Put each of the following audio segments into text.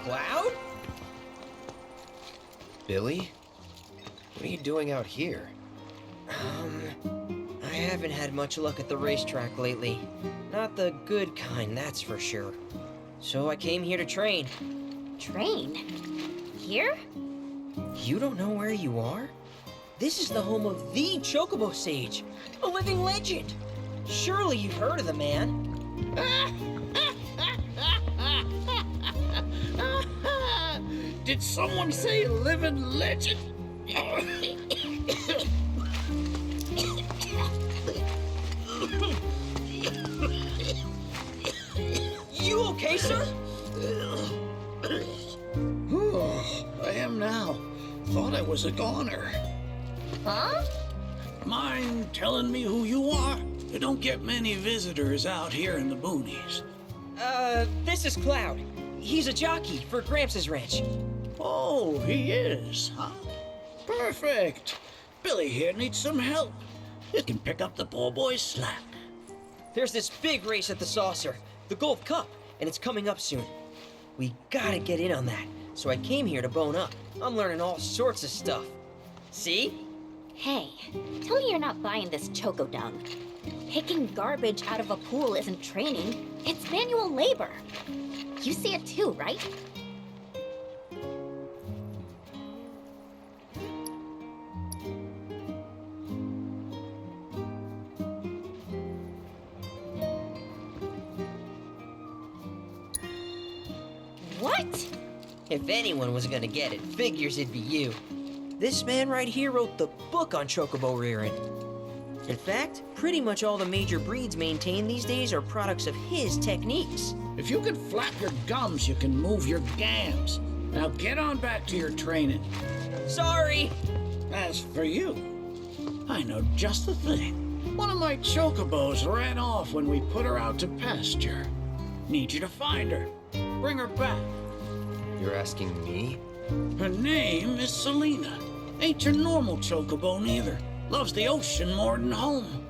Cloud? Billy? What are you doing out here? I haven't had much luck at the racetrack lately. Not the good kind, that's for sure. So I came here to train. Train? Here? You don't know where you are? This is the home of the Chocobo Sage, a living legend. Surely you've heard of the man. Did someone say living legend? You okay, sir? I am now. Thought I was a goner. Huh? Mind telling me who you are? We don't get many visitors out here in the boonies. This is Cloud. He's a jockey for Gramps' ranch. Oh, he is, huh? Perfect. Billy here needs some help. It can pick up the poor boy's slack. There's this big race at the Saucer, the Gold Cup, and it's coming up soon. We gotta get in on that, so I came here to bone up. I'm learning all sorts of stuff. See? Hey, tell me you're not buying this choco dung. Picking garbage out of a pool isn't training, it's manual labor. You see it too, right? What? If anyone was gonna get it, figures it'd be you. This man right here wrote the book on chocobo rearing. In fact, pretty much all the major breeds maintained these days are products of his techniques. If you can flap your gums, you can move your gams. Now get on back to your training. Sorry! As for you, I know just the thing. One of my chocobos ran off when we put her out to pasture. Need you to find her. Bring her back. You're asking me? Her name is Selena. Ain't your normal chocobo neither. Loves the ocean more than home.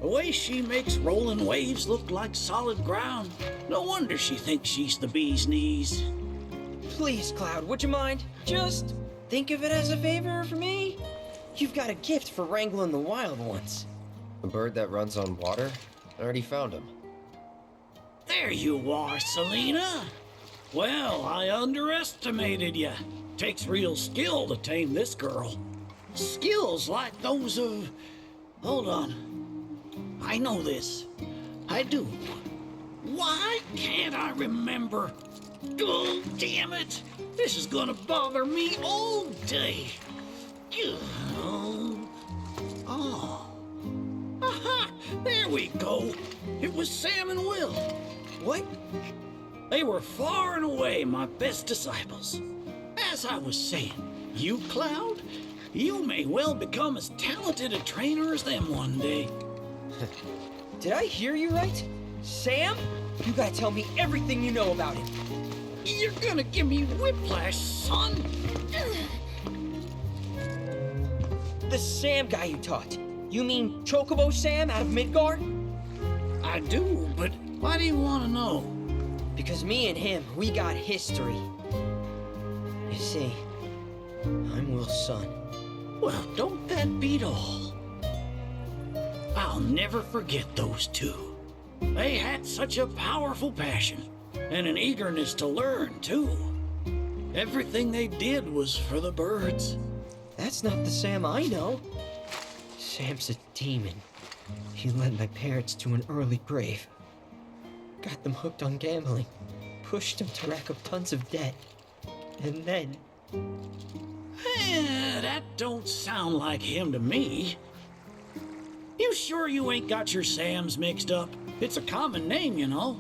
The way she makes rolling waves look like solid ground. No wonder she thinks she's the bee's knees. Please, Cloud, would you mind? Just think of it as a favor for me. You've got a gift for wrangling the wild ones. A bird that runs on water? I already found him. There you are, Selena. Well, I underestimated you. Takes real skill to tame this girl. Skills like those of... Hold on. I know this. I do. Why can't I remember? Oh, damn it! This is gonna bother me all day. Oh. Aha! There we go. It was Sam and Will. What? They were far and away my best disciples. As I was saying, you, Cloud, you may well become as talented a trainer as them one day. Did I hear you right? Sam? You gotta tell me everything you know about him. You're gonna give me whiplash, son. The Sam guy you taught. You mean Chocobo Sam out of Midgard? I do, but why do you want to know? Because me and him, we got history. You see, I'm Will's son. Well, don't that beat all? I'll never forget those two. They had such a powerful passion, and an eagerness to learn, too. Everything they did was for the birds. That's not the Sam I know. Sam's a demon. He led my parents to an early grave. Got them hooked on gambling. Pushed them to rack up tons of debt. And then... That don't sound like him to me. You sure you ain't got your Sams mixed up? It's a common name, you know.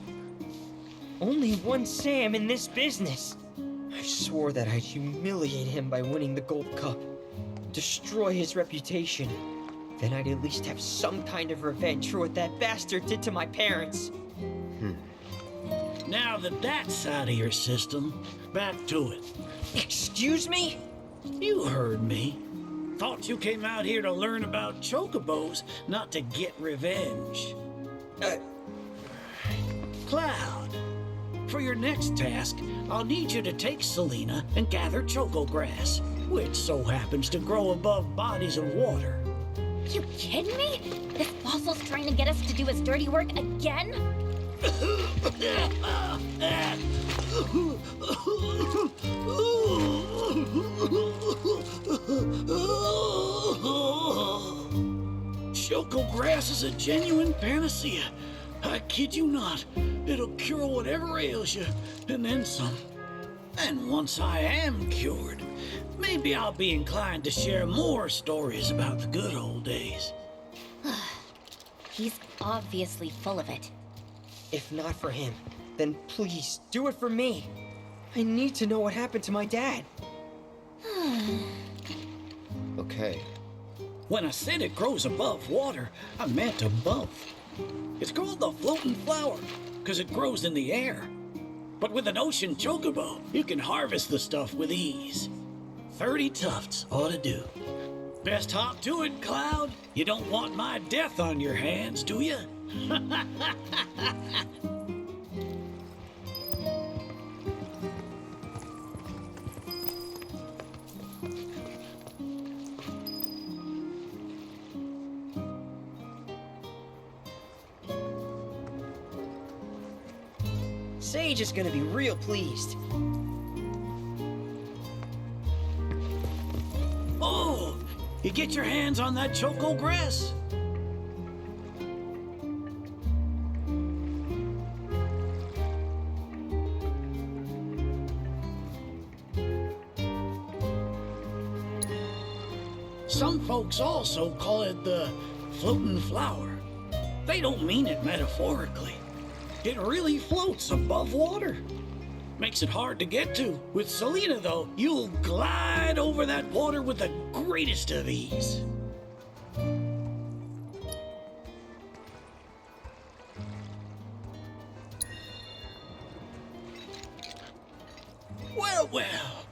Only one Sam in this business. I swore that I'd humiliate him by winning the Gold Cup. Destroy his reputation. Then I'd at least have some kind of revenge for what that bastard did to my parents. Now that that's out of your system, back to it. Excuse me? You heard me. Thought you came out here to learn about chocobos, not to get revenge. Cloud, for your next task, I'll need you to take Selena and gather choco grass, which so happens to grow above bodies of water. You kidding me? This fossil's trying to get us to do his dirty work again? Choco grass is a genuine panacea. I kid you not. It'll cure whatever ails you, and then some. And once I am cured, maybe I'll be inclined to share more stories about the good old days. He's obviously full of it. If not for him, then please do it for me. I need to know what happened to my dad. Okay. When I said it grows above water, I meant above. It's called the floating flower, because it grows in the air. But with an ocean chocobo, you can harvest the stuff with ease. 30 tufts ought to do. Best hop to it, Cloud. You don't want my death on your hands, do you? Sage is gonna be real pleased. Oh, you get your hands on that choco grass? Some folks also call it the floating flower. They don't mean it metaphorically. It really floats above water. Makes it hard to get to. With Selena, though, you'll glide over that water with the greatest of ease. Well,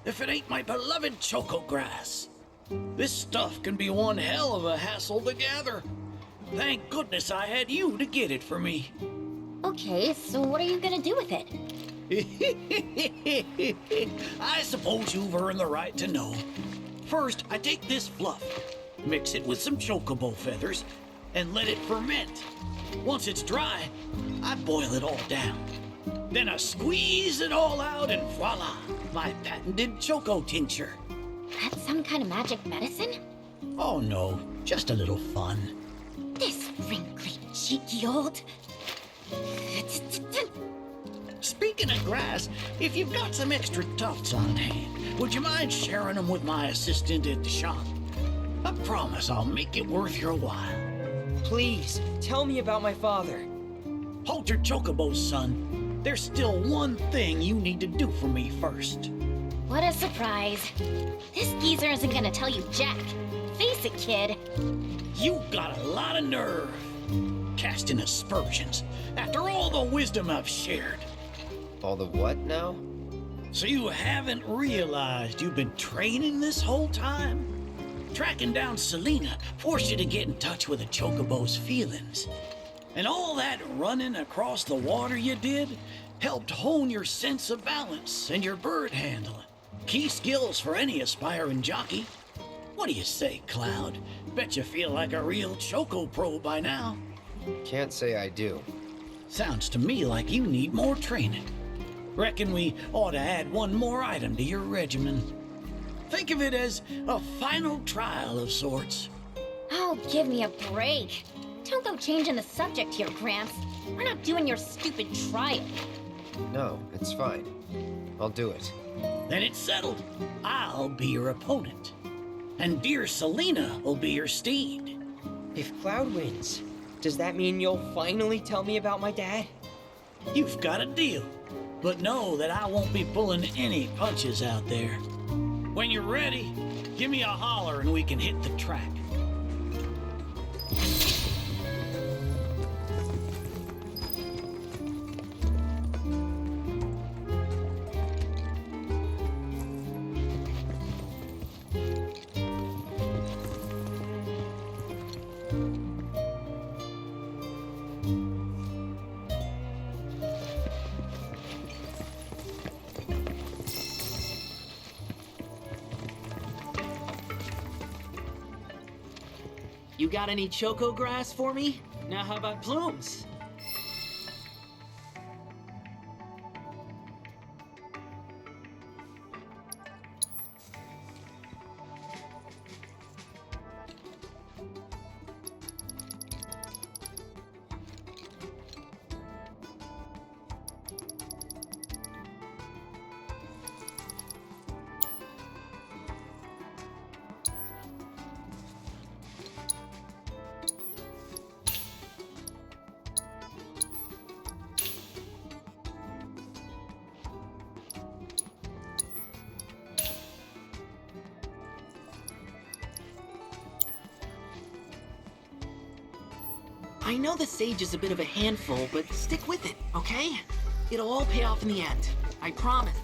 if it ain't my beloved choco grass. This stuff can be one hell of a hassle to gather. Thank goodness I had you to get it for me. Okay, so what are you gonna do with it? I suppose you've earned the right to know. First, I take this fluff, mix it with some chocobo feathers, and let it ferment. Once it's dry, I boil it all down. Then I squeeze it all out and voila, my patented choco tincture. That's some kind of magic medicine? Oh no, just a little fun. This wrinkly, cheeky old... Speaking of grass, if you've got some extra tufts on hand, would you mind sharing them with my assistant at the shop? I promise I'll make it worth your while. Please, tell me about my father. Hold your chocobos, son. There's still one thing you need to do for me first. What a surprise. This geezer isn't gonna tell you jack. Face it, kid. You've got a lot of nerve. Casting aspersions after all the wisdom I've shared. All the what now? So you haven't realized you've been training this whole time? Tracking down Selena forced you to get in touch with a chocobo's feelings. And all that running across the water you did helped hone your sense of balance and your bird handling. Key skills for any aspiring jockey. What do you say, Cloud? Bet you feel like a real choco pro by now. Can't say I do. Sounds to me like you need more training. Reckon we ought to add one more item to your regimen. Think of it as a final trial of sorts. Oh, give me a break. Don't go changing the subject here, Gramps. We're not doing your stupid trial. No, it's fine. I'll do it. Then it's settled. I'll be your opponent. And dear Selena will be your steed. If Cloud wins, does that mean you'll finally tell me about my dad? You've got a deal. But know that I won't be pulling any punches out there. When you're ready, give me a holler and we can hit the track. You got any choco grass for me? Now how about plumes? I know the sage is a bit of a handful, but stick with it, okay? It'll all pay off in the end. I promise.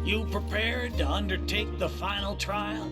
You prepared to undertake the final trial?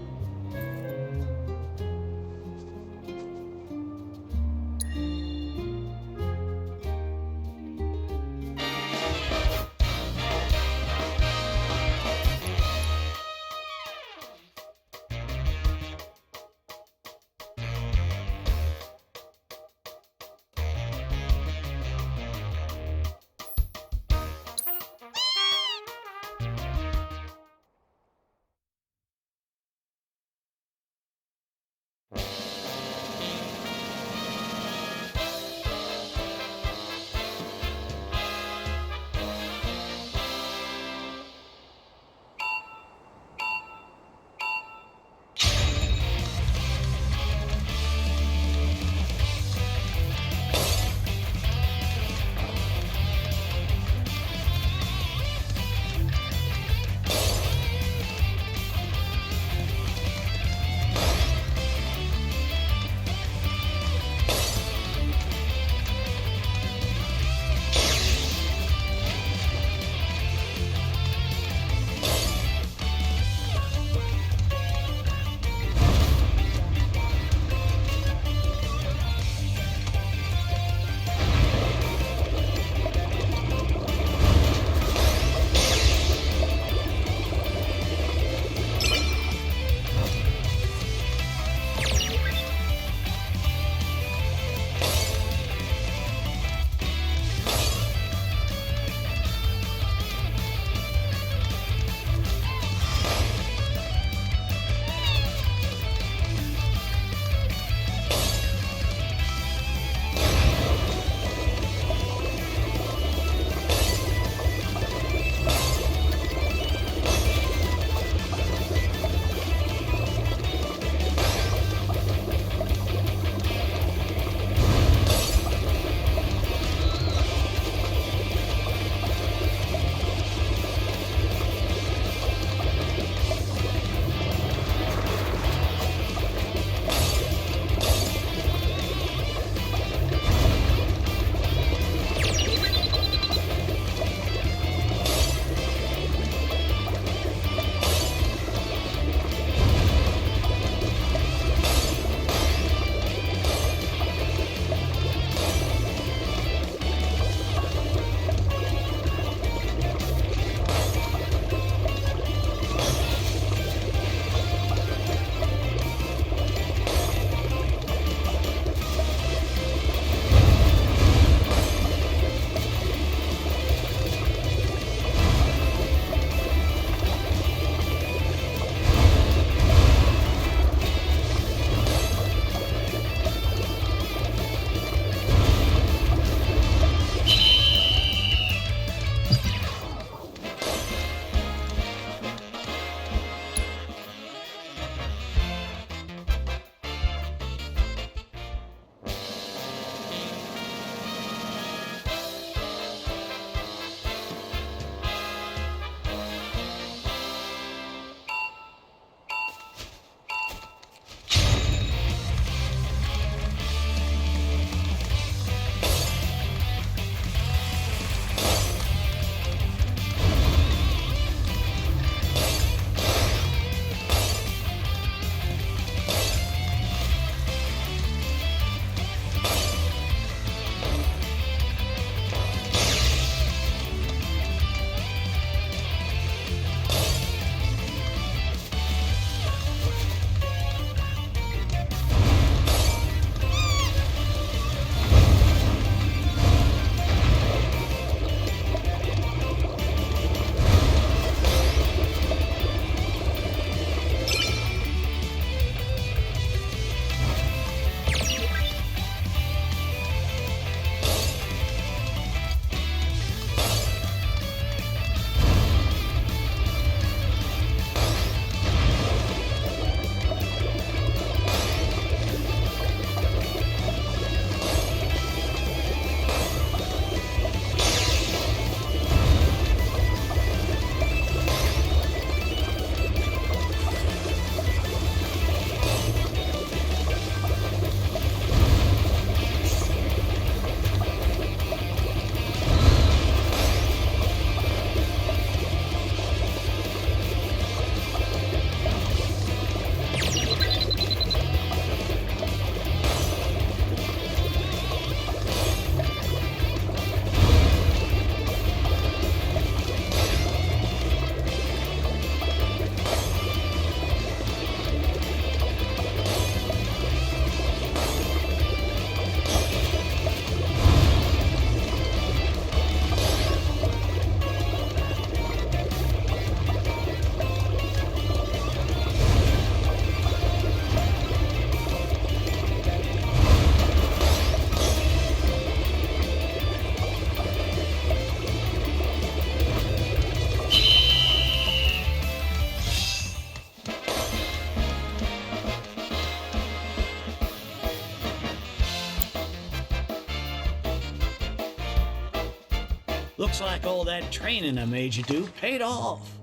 Looks like all that training I made you do paid off.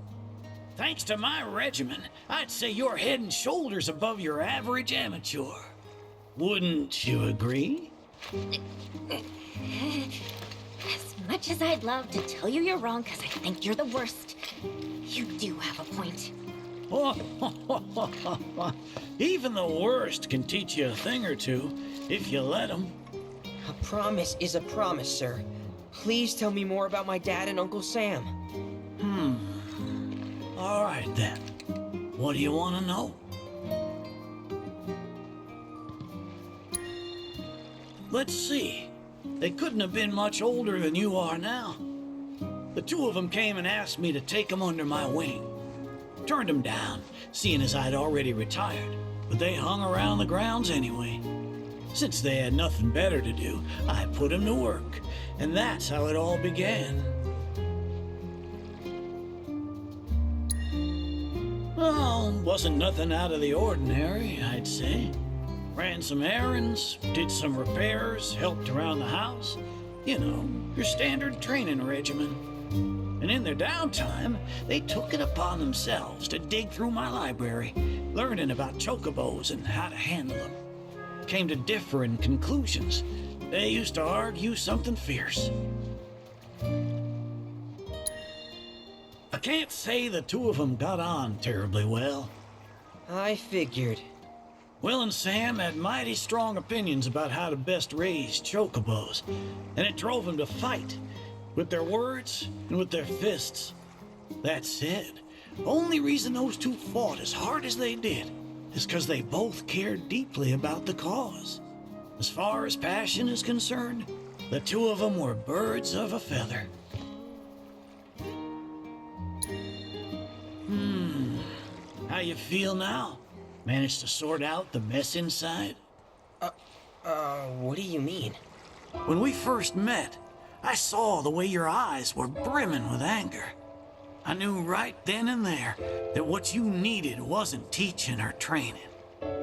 Thanks to my regimen, I'd say you're head and shoulders above your average amateur. Wouldn't you agree? As much as I'd love to tell you you're wrong because I think you're the worst, you do have a point. Even the worst can teach you a thing or two, if you let them. A promise is a promise, sir. Please tell me more about my dad and Uncle Sam. All right, then. What do you want to know? Let's see. They couldn't have been much older than you are now. The two of them came and asked me to take them under my wing. Turned them down, seeing as I'd already retired, but they hung around the grounds anyway. Since they had nothing better to do, I put them to work, and that's how it all began. Well, wasn't nothing out of the ordinary, I'd say. Ran some errands, did some repairs, helped around the house. You know, your standard training regimen. And in their downtime, they took it upon themselves to dig through my library, learning about chocobos and how to handle them. Came to differing conclusions. They used to argue something fierce. I can't say the two of them got on terribly well. I figured. Will and Sam had mighty strong opinions about how to best raise chocobos, and it drove them to fight, with their words and with their fists. That said, only reason those two fought as hard as they did is because they both cared deeply about the cause. As far as passion is concerned, the two of them were birds of a feather. How you feel now? Managed to sort out the mess inside? What do you mean? When we first met, I saw the way your eyes were brimming with anger. I knew right then and there that what you needed wasn't teaching or training.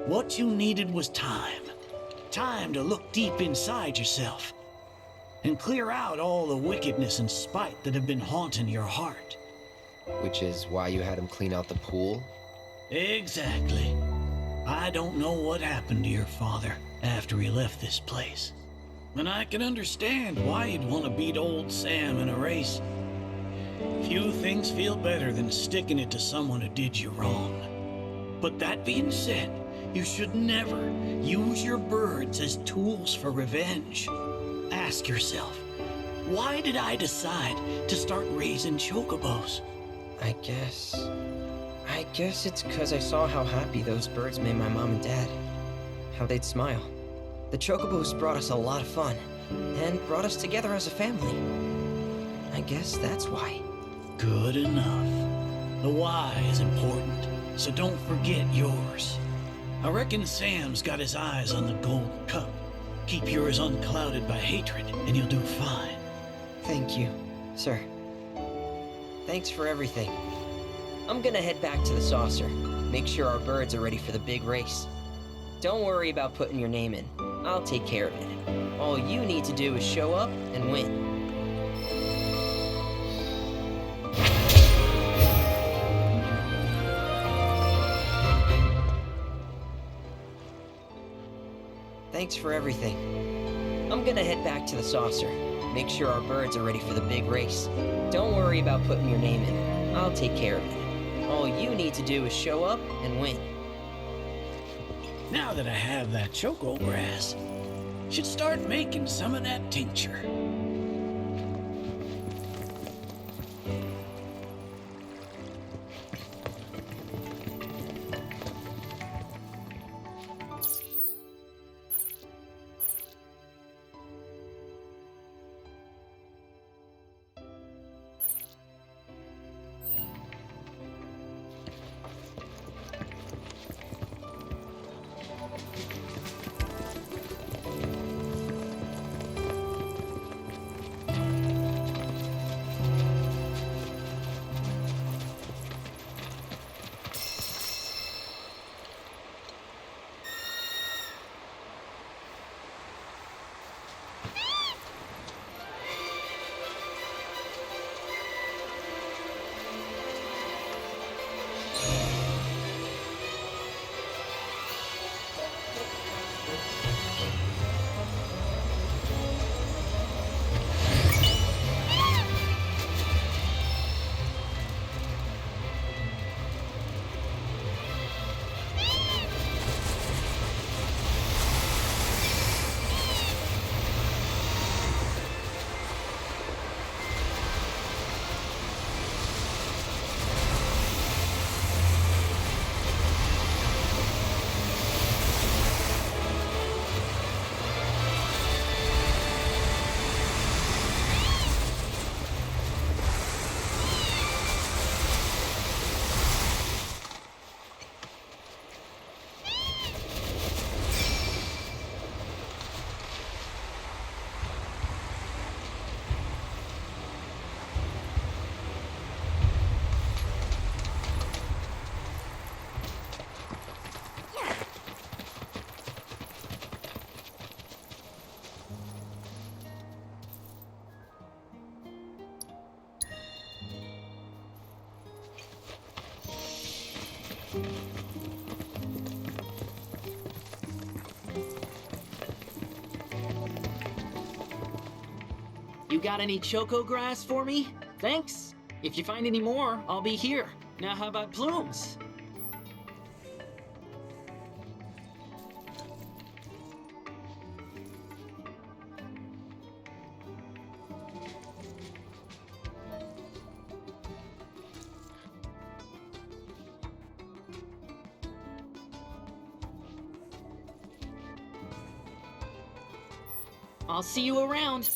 What you needed was time. Time to look deep inside yourself and clear out all the wickedness and spite that have been haunting your heart. Which is why you had him clean out the pool? Exactly. I don't know what happened to your father after he left this place. And I can understand why you'd want to beat old Sam in a race. Few things feel better than sticking it to someone who did you wrong. But that being said, you should never use your birds as tools for revenge. Ask yourself, why did I decide to start raising chocobos? I guess it's because I saw how happy those birds made my mom and dad. How they'd smile. The chocobos brought us a lot of fun, and brought us together as a family. I guess that's why. Good enough. The why is important, so don't forget yours. I reckon Sam's got his eyes on the gold cup. Keep yours unclouded by hatred, and you'll do fine. Thank you, sir. Thanks for everything. I'm gonna head back to the saucer. Make sure our birds are ready for the big race. Don't worry about putting your name in. I'll take care of it. All you need to do is show up and win. Thanks for everything. I'm gonna head back to the saucer. Make sure our birds are ready for the big race. Don't worry about putting your name in. I'll take care of it. All you need to do is show up and win. Now that I have that choco grass, should start making some of that tincture. You got any choco grass for me? Thanks. If you find any more, I'll be here. Now how about plumes? I'll see you around.